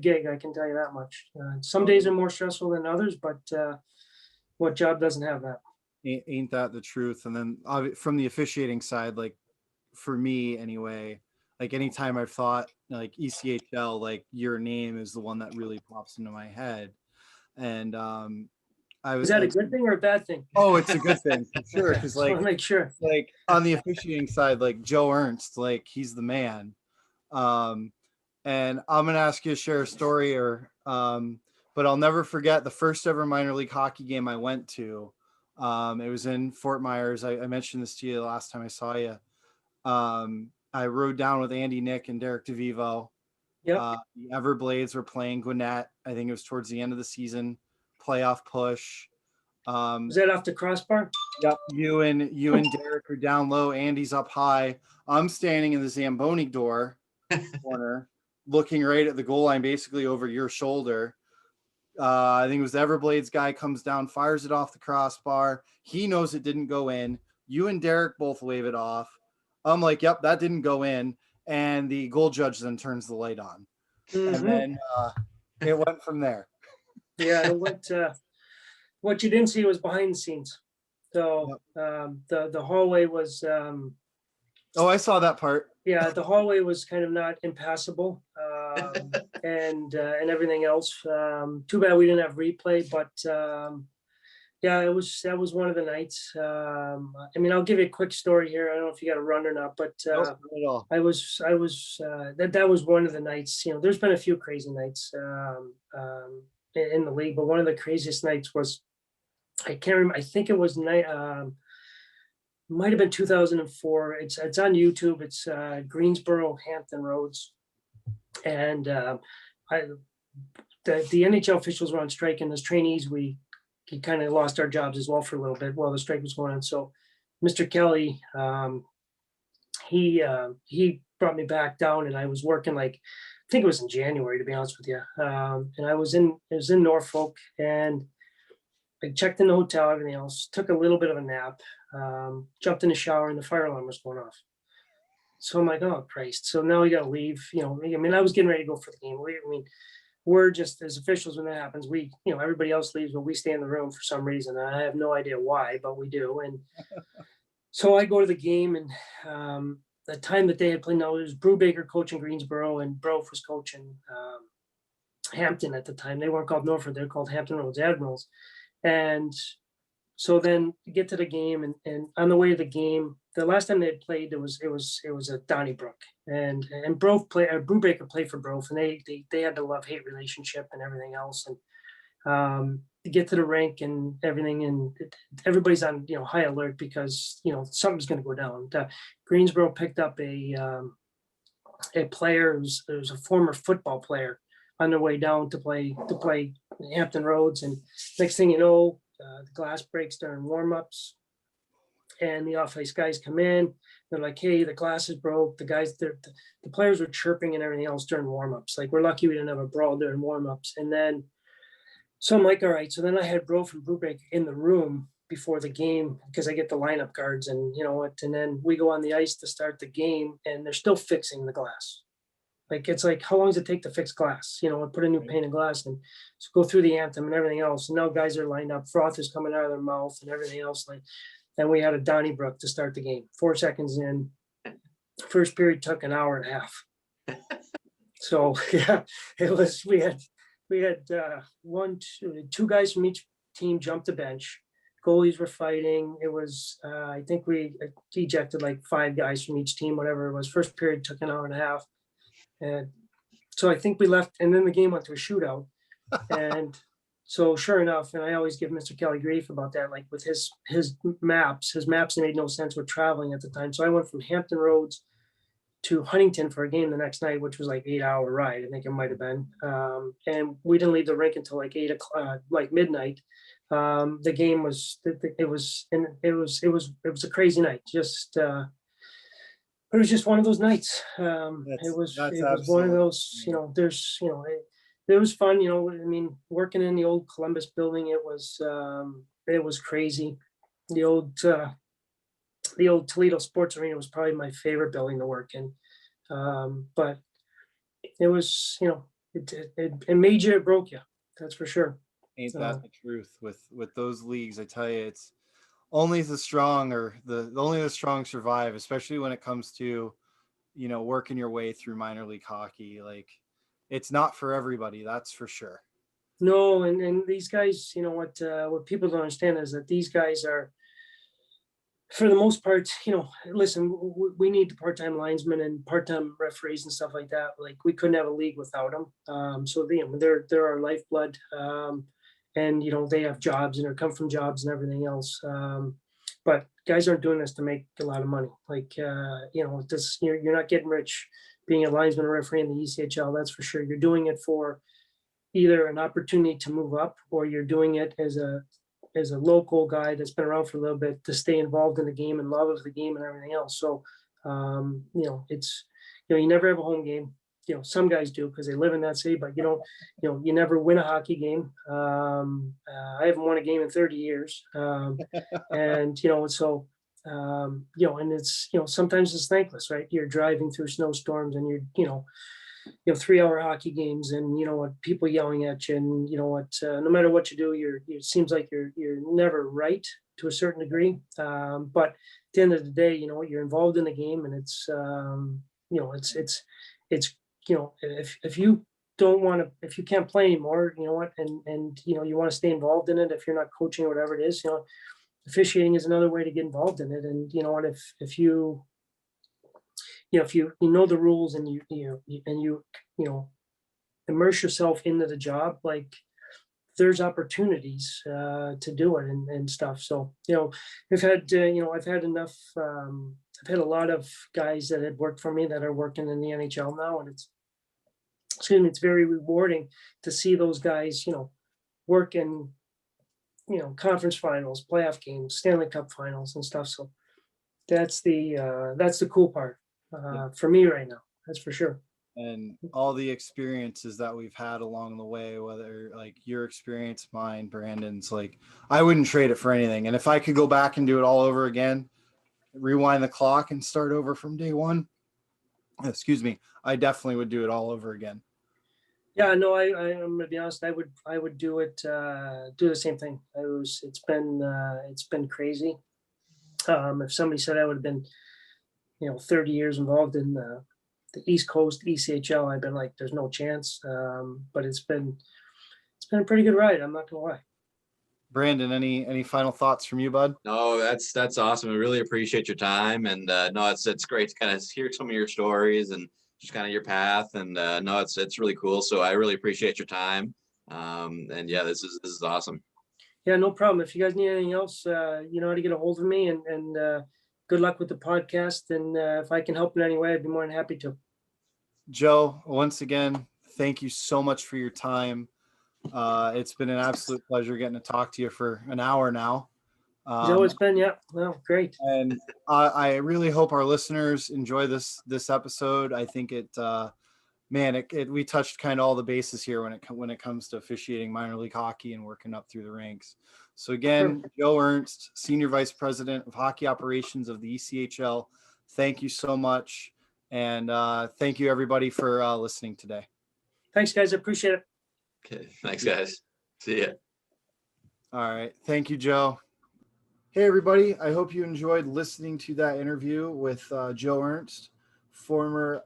gig. I can tell you that much. Some days are more stressful than others, but what job doesn't have that? Ain't that the truth? And then from the officiating side, like for me anyway, like anytime I've thought like ECHL, like your name is the one that really pops into my head. And I Is was that a like, good thing or a bad thing? oh, it's a good thing for sure. Okay, Because just want to make sure. like on the officiating side, like Joe Ernst, like he's the man. Um, and I'm gonna ask you to share a story, or but I'll never forget the first ever minor league hockey game I went to. It was in Fort Myers. I mentioned this to you the last time I saw you. I rode down with Andy, Nick, and Derek DeVivo. Yep. The Everblades were playing Gwinnett. I think it was towards the end of the season, playoff push. Was that off the crossbar? Yep, you and Derek are down low. Andy's up high. I'm standing in the Zamboni door corner, looking right at the goal line, basically over your shoulder. I think it was the Everblades guy comes down, fires it off the crossbar. He knows it didn't go in. You and Derek both wave it off. I'm like, yep, that didn't go in. And the goal judge then turns the light on. And then it went from there. Yeah, what you didn't see was behind the scenes. So the hallway was Oh, I saw that part. yeah, the hallway was kind of not impassable, and everything else. Too bad we didn't have replay, but yeah, that was one of the nights. I mean, I'll give you a quick story here. I don't know if you got a run or not, but Nope, not at all. I was that was one of the nights. You know, there's been a few crazy nights in the league, but one of the craziest nights was, I can't remember. I think it was night. Might have been 2004. It's on YouTube. It's Greensboro, Hampton Roads, and the NHL officials were on strike, and as trainees, we kind of lost our jobs as well for a little bit while the strike was going on. So, Mr. Kelly, he brought me back down, and I was working like, I think it was in January, to be honest with you, and it was in Norfolk, and I checked in the hotel, everything else, took a little bit of a nap, jumped in the shower, and the fire alarm was going off. So I'm like, oh Christ. So now we got to leave. You know, I mean, I was getting ready to go for the game. We're just, as officials, when that happens, everybody else leaves, but we stay in the room for some reason. I have no idea why, but we do. And so I go to the game, and the time that they had played, now it was Brubaker coaching Greensboro, and Brof was coaching Hampton at the time. They weren't called Norfolk, they're called Hampton Roads Admirals. And so then you get to the game, and on the way to the game, the last time they had played, it was at Donnybrook, and Brubaker played for Brof, and they had the love-hate relationship and everything else. And to get to the rink and everything, and everybody's on high alert because something's going to go down. Greensboro picked up a player who's a former football player on their way down to play Hampton Roads, and next thing you know, the glass breaks during warmups, and the off-ice guys come in. They're like, "Hey, the glass is broke." The players were chirping and everything else during warmups. Like, we're lucky we didn't have a brawl during warmups. And then, so I'm like, all right. So then I had Bro from Brubaker in the room before the game because I get the lineup cards, and and then we go on the ice to start the game, and they're still fixing the glass. Like, it's like, how long does it take to fix glass? And put a new pane of glass, and so go through the anthem and everything else. And now guys are lined up, froth is coming out of their mouth and everything else. Like, then we had a Donnybrook to start the game. 4 seconds in, first period took an hour and a half. So yeah, it was. We had two guys from each team jump the bench. Goalies were fighting. It was I think we ejected like 5 guys from each team, whatever it was. First period took an hour and a half. And so I think we left, and then the game went to a shootout. And so sure enough, and I always give Mr. Kelly grief about that, like with his maps made no sense with traveling at the time. So I went from Hampton Roads to Huntington for a game the next night, which was like 8-hour ride. I think it might've been. And we didn't leave the rink until like 8 o'clock, like midnight. The game was, it was a crazy night. It was just one of those nights. It was one of those, it was fun, I mean, working in the old Columbus building, it was crazy. The old Toledo Sports Arena was probably my favorite building to work in. But it was, it made you, it broke you. That's for sure. Ain't that the truth with those leagues? I tell you, it's only the strong survive, especially when it comes to working your way through minor league hockey. Like, it's not for everybody, that's for sure. No, and these guys, what people don't understand is that these guys are, for the most part, listen, we need part-time linesmen and part-time referees and stuff like that. Like, we couldn't have a league without them. So they're our lifeblood. And they have jobs and they come from jobs and everything else. But guys aren't doing this to make a lot of money. Like, you're not getting rich being a linesman or referee in the ECHL. That's for sure. You're doing it for either an opportunity to move up, or you're doing it as a local guy that's been around for a little bit to stay involved in the game and love of the game and everything else. So, it's, you never have a home game. Some guys do because they live in that city, but you never win a hockey game. I haven't won a game in 30 years. And, so, and it's, sometimes it's thankless, right? You're driving through snowstorms and you're, 3-hour hockey games, and people yelling at you, and no matter what you do, it seems like you're never right to a certain degree. But at the end of the day, you're involved in the game, and it's if you don't want to, if you can't play anymore, and you want to stay involved in it, if you're not coaching or whatever it is, officiating is another way to get involved in it. And if you if you know the rules, and you immerse yourself into the job, like, there's opportunities to do it and stuff. So I've had I've had enough. I've had a lot of guys that had worked for me that are working in the NHL now, and it's very rewarding to see those guys work in conference finals, playoff games, Stanley Cup finals and stuff. So that's the cool part for me right now. That's for sure. And all the experiences that we've had along the way, whether like your experience, mine, Brandon's, like, I wouldn't trade it for anything. And if I could go back and do it all over again, rewind the clock and start over from day one, I definitely would do it all over again. Yeah, no, I'm gonna be honest. I would do it, do the same thing. It's been crazy. If somebody said I would have been, 30 years involved in the East Coast ECHL, I've been like, there's no chance. But it's been a pretty good ride. I'm not gonna lie. Brandon, any final thoughts from you, bud? No, that's awesome. I really appreciate your time, and no, it's great to kind of hear some of your stories and just kind of your path. And no, it's really cool. So I really appreciate your time. And yeah, this is awesome. Yeah, no problem. If you guys need anything else, you know how to get a hold of me, and good luck with the podcast. And if I can help in any way, I'd be more than happy to. Joe, once again, thank you so much for your time. It's been an absolute pleasure getting to talk to you for an hour now. Joe, it's been, yeah, well, great. And I really hope our listeners enjoy this episode. I think we touched kind of all the bases here when it comes to officiating minor league hockey and working up through the ranks. So again, sure. Joe Ernst, Senior Vice President of Hockey Operations of the ECHL. Thank you so much. And thank you, everybody, for listening today. Thanks, guys. I appreciate it. Okay. Thanks, guys. See ya. All right. Thank you, Joe. Hey, everybody. I hope you enjoyed listening to that interview with Joe Ernst, former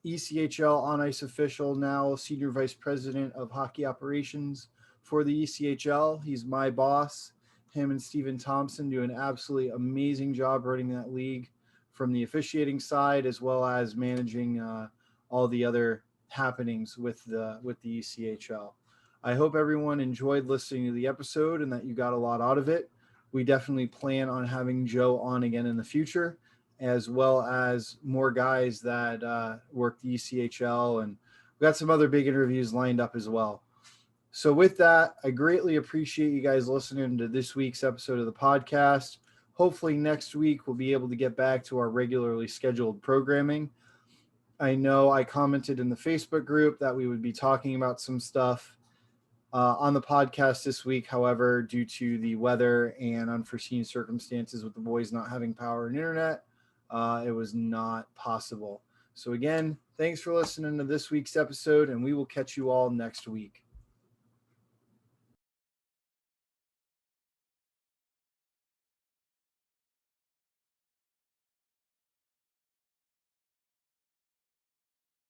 ECHL on-ice official, now Senior Vice President of Hockey Operations for the ECHL. He's my boss. Him and Stephen Thompson do an absolutely amazing job running that league from the officiating side, as well as managing all the other happenings with the ECHL. I hope everyone enjoyed listening to the episode and that you got a lot out of it. We definitely plan on having Joe on again in the future, as well as more guys that work the ECHL, and we got some other big interviews lined up as well. So with that, I greatly appreciate you guys listening to this week's episode of the podcast. Hopefully next week we'll be able to get back to our regularly scheduled programming. I know I commented in the Facebook group that we would be talking about some stuff on the podcast this week. However, due to the weather and unforeseen circumstances with the boys not having power and internet, it was not possible. So again, thanks for listening to this week's episode, and we will catch you all next week.